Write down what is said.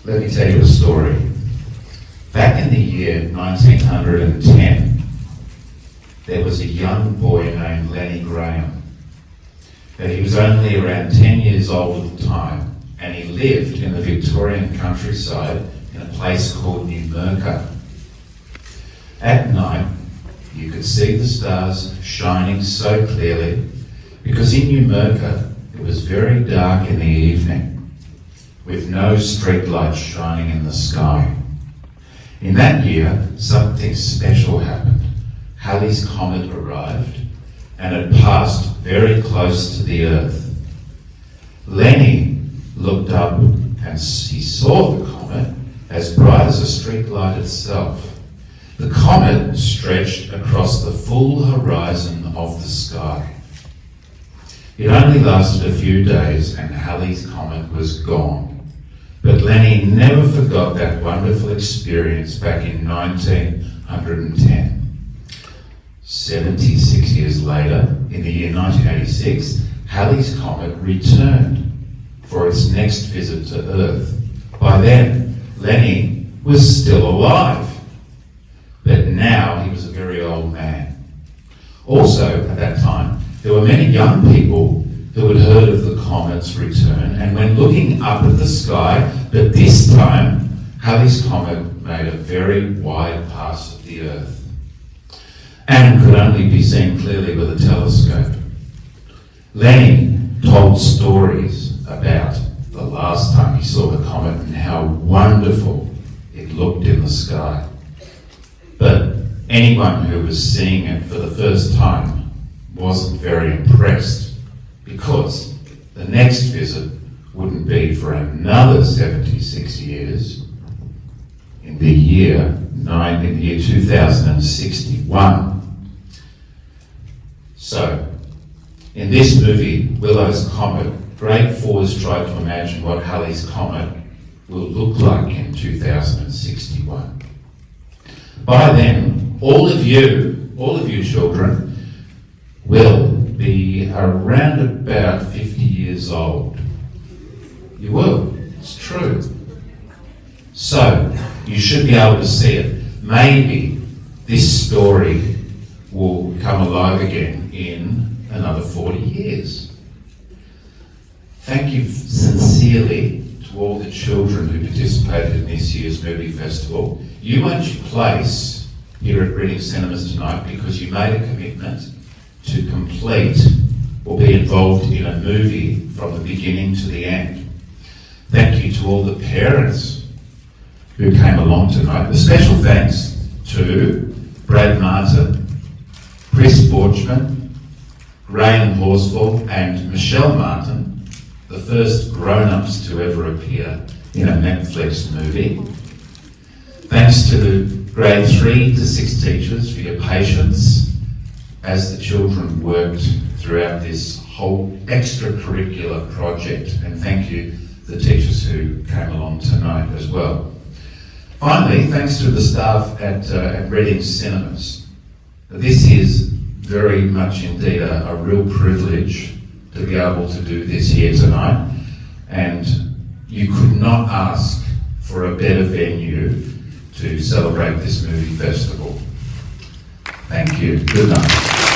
Let me tell you a story. Back in the year 1910, there was a young boy named Lenny. He was only around 10 years old at the time, and he lived in the Victorian countryside in a place called Numurkah. At night, you could see the stars shining so clearly, because in Numurkah it was very dark in the evening, with no street lights shining in the sky. In that year, something special happened. Halley's Comet arrived, and it passed very close to the Earth. Lenny looked up and he saw the comet as bright as a street light itself. The comet stretched across the full horizon of the sky. It only lasted a few days and Halley's Comet was gone. But Lenny never forgot that wonderful experience back in 1910. 76 years later, in the year 1986, Halley's Comet returned for its next visit to Earth. By then, Lenny was still alive, but now he was a very old man. Also, at that time, there were many young people who had heard of the comet's return, and when looking up at the sky, but this time, Halley's Comet made a very wide pass of the Earth and could only be seen clearly with a telescope. Lenny told stories about the last time he saw the comet and how wonderful it looked in the sky. But anyone who was seeing it for the first time wasn't very impressed, because the next visit wouldn't be for another 76 years in the year 2061. So, in this movie, Willow's Comet, grade 4s tried to imagine what Halley's Comet will look like in 2061. By then, all of you children, will be around about 50 years old. You will, it's true. So, you should be able to see it. Maybe this story will come alive again in another 40 years. Thank you sincerely to all the children who participated in this year's movie festival. You earned your place here at Reading Cinemas tonight because you made a commitment to complete or be involved in a movie from the beginning to the end. Thank you to all the parents who came along tonight. A special thanks to Brad Martin, Chris Borchman, Graham Horsfall and Michelle Martin, the first grown-ups to ever appear in a Netflix movie. Thanks to the grade 3 to 6 teachers for your patience as the children worked throughout this whole extracurricular project. And thank you to the teachers who came along tonight as well. Finally, thanks to the staff at Reading Cinemas. This is very much indeed a real privilege to be able to do this here tonight, and you could not ask for a better venue to celebrate this movie festival. Thank you. Good night.